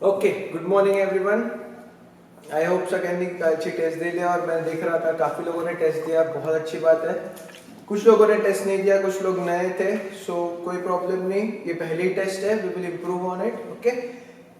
Okay, good morning everyone. I hope second अच्छी test दे लिया और मैं देख रहा था काफ़ी लोगों ने टेस्ट दिया, बहुत अच्छी बात है। कुछ लोगों ने टेस्ट नहीं दिया, कुछ लोग नए थे, सो कोई प्रॉब्लम नहीं, ये पहली टेस्ट है, we will improve on it. Okay,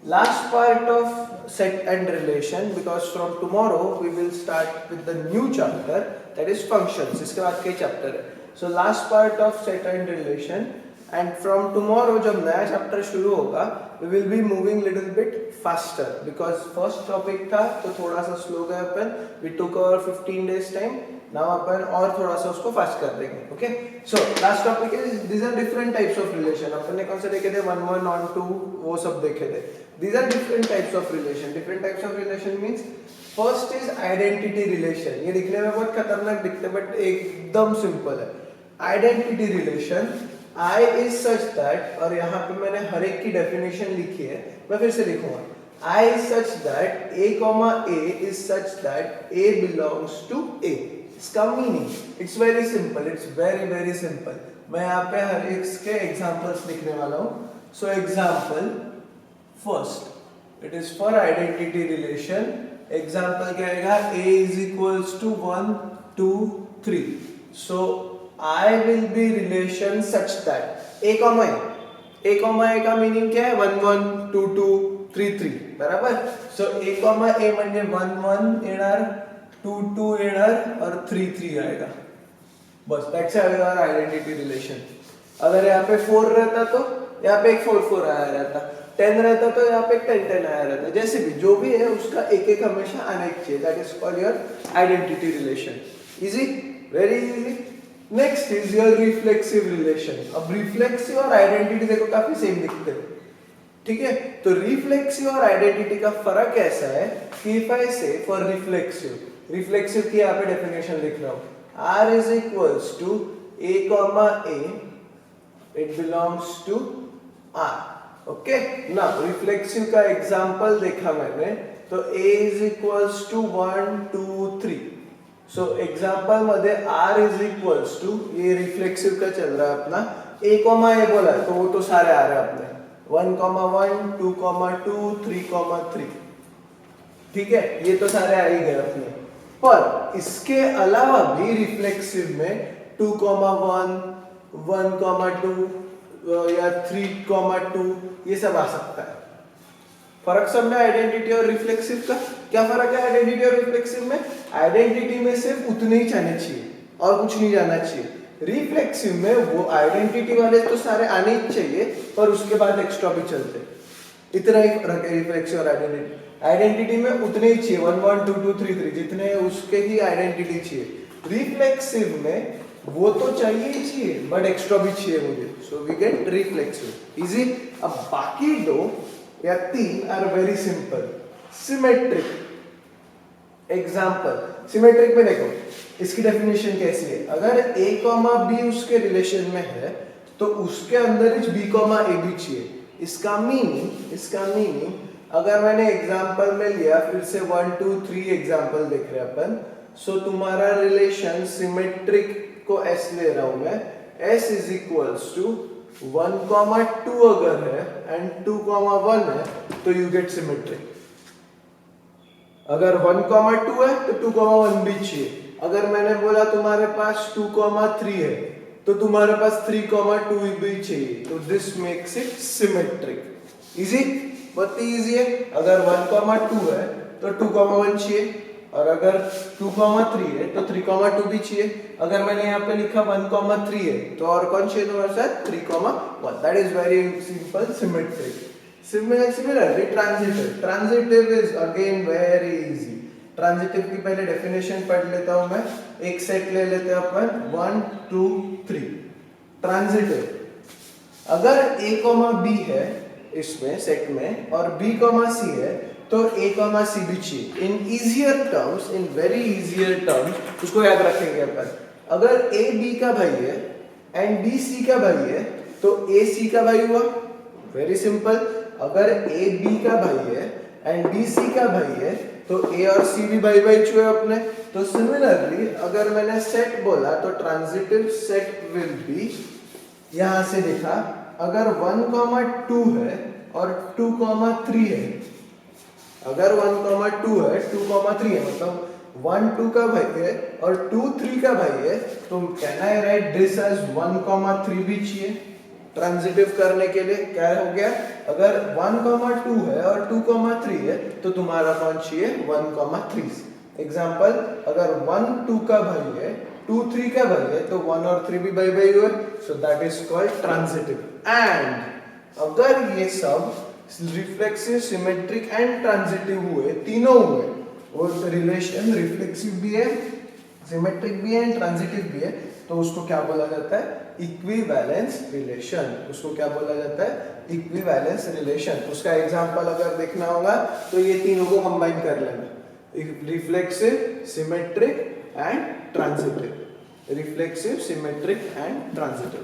last part of set and relation, because from tomorrow we will start with the new chapter that is functions. इसके बाद कई चैप्टर है, so last part of set and relation. And from tomorrow जब नया chapter शुरू होगा we will be moving little bit faster because first topic था तो थोड़ा सा स्लो गए अपन, we took our 15 days time, now अपन और थोड़ा सा उसको फास्ट कर देंगे। Okay, so last topic is these are different types of relation। अपन ने कौन से देखे थे, 1 1 on 2 वो सब देखे थे। these are different types of relation। different types of relation means first is identity relation। ये दिखने में बहुत खतरनाक दिखते हैं बट एकदम सिंपल है। identity relation I is such that, और यहाँ पे मैंने हर एक की डेफिनेशन लिखी है, मैं फिर से लिखूंगा। I is such that A, A is such that A belongs to A। इसका meaning it's very simple, it's very very simple. मैं यहाँ पे हर एक के एग्जांपल्स लिखने वाला हूँ। So example first, it is for identity relation. Example क्या आएगा, A is equals to 1 2 3। So I will be relation such that A comma A का मीनिंग क्या है, 1 1 2 2 3 3, बराबर। सो A comma A म्हणजे 1 1 येणार, 2 2 येणार और 3 3 आएगा, बस। That's our identity relation. अगर यहाँ पे 4 रहता तो यहाँ पे एक 4 4 आया रहता, 10 रहता तो यहाँ पे एक 10 10 आया रहता, जैसे भी जो भी है उसका एक एक हमेशा आना चाहिए। That is called your identity relation. Easy, very easy. Next is your reflexive relation. अब रिफ्लेक्सिव और आइडेंटिटी देखो काफी सेम दिखते हैं, ठीक है। तो रिफ्लेक्सिव और आइडेंटिटी का फर्क ऐसा है कि इफ आई से फॉर रिफ्लेक्सिव की यहाँ पे डेफिनेशन लिख रहा हूँ, R is equals to A comma A, it belongs to R। Okay, now reflexive का एग्जांपल देखा मैंने, तो A is equals to 1 2 3। So example मध्ये R इज इक्वल्स टू, ये रिफ्लेक्सिव का चल रहा है अपना, A कॉमा A बोला तो वो तो सारे आ रहे हैं अपने, 1 1 2 2 3 3, ठीक है, ये तो सारे आ ही गए अपने। पर इसके अलावा भी रिफ्लेक्सिव में 2 1 1 2 या 3 2 ये सब आ सकता है। फर्क सब में आइडेंटिटी और रिफ्लेक्सिव का क्या फर्क है? आइडेंटिटी और रिफ्लेक्सिव में आइडेंटिटी में सिर्फ उतने ही जाने चाहिए और कुछ नहीं जाना चाहिए। रिफ्लेक्सिव में वो आइडेंटिटी वाले तो सारे आने ही चाहिए पर उसके बाद एक्स्ट्रा भी चलते, इतना ही फर्क है रिफ्लेक्सिव और आइडेंटिटी। आइडेंटिटी में उतने ही चाहिए, 1 1 2 2 3 3 जितने उसके ही आइडेंटिटी चाहिए। रिफ्लेक्सिव में वो तो चाहिए ही चाहिए बट एक्स्ट्रा भी चाहिए मुझे, so we get reflexive. Easy. अब बाकी दो या 3 are very simple. Symmetric example, symmetric में देखो इसकी डेफिनेशन कैसी है, अगर A कॉमा B उसके रिलेशन में है तो उसके अंदर इस B कॉमा A भी चाहिए। इसका मीनिंग अगर मैंने एग्जांपल में लिया, फिर से 1 2 3 एग्जांपल देख रहे हैं अपन, सो तुम्हारा रिलेशन सिमेट्रिक को S ले रहा हूं मैं, S इज इक्वल्स टू 1 2 अगर है एंड 2 1 है तो यू गेट सिमेट्रिक। अगर 1 2 है तो 2 1 भी चाहिए। अगर मैंने बोला तुम्हारे पास 2 3 है तो तुम्हारे पास 3 2 भी चाहिए, तो this makes it symmetric. Easy, बहुत इजी है। अगर 1 2 है तो 2 1 चाहिए और अगर 2 3 है तो 3 2 भी चाहिए। अगर मैंने यहाँ पे लिखा 1 3 है तो और कौन चाहिए तुम्हारे साथ, 3 1। That is very simple, symmetric. Similarly, transitive is again very easy। Transitive की पहले डेफिनेशन पढ़ लेता हूं मैं, एक सेट ले लेते हैं अपन 1 2 3। ट्रांजिटिव अगर A B है इसमें सेट में और B C है तो A C भी चाहिए। In easier terms, in very easier terms उसको याद रखेंगे अपन। अगर A B का भाई है एंड B C का भाई है तो A C का भाई हुआ, वेरी सिंपल। अगर A B का भाई है एंड B C का भाई है तो A और C भी भाई भाई छुए अपने। तो सिमिलरली अगर मैंने सेट बोला तो ट्रांजिटिव सेट विल बी, यहां से देखा, अगर 1 2 है और 2 3 है अगर 1,2 है, 2,3 है, मतलब 1 2 का भाई है और 2 3 का भाई है, तो can I write this as 1,3 भी चाहिए ट्रांजिटिव करने के लिए। क्या हो गया, अगर 1,2 है और 2,3 है तो तुम्हारा कौन चाहिए 1,3। एग्जाम्पल, अगर 1 2 का भाई है, 2 3 का भाई है, तो 1 और 3 भी भाई भाई हुए, so that is called transitive. And अगर ये सब रिफ्लेक्सिव, सिमेट्रिक एंड ट्रांजिटिव हुए, तीनों हुए, और रिलेशन रिफ्लेक्सिव भी है, सिमेट्रिक भी है एंड ट्रांजिटिव भी है, तो उसको क्या बोला जाता है, इक्विवेलेंस रिलेशन। उसको क्या बोला जाता है, इक्विवेलेंस रिलेशन। उसका एग्जांपल अगर देखना होगा तो ये तीनों को कंबाइन कर लेना, reflexive, symmetric and transitive, reflexive, symmetric and transitive.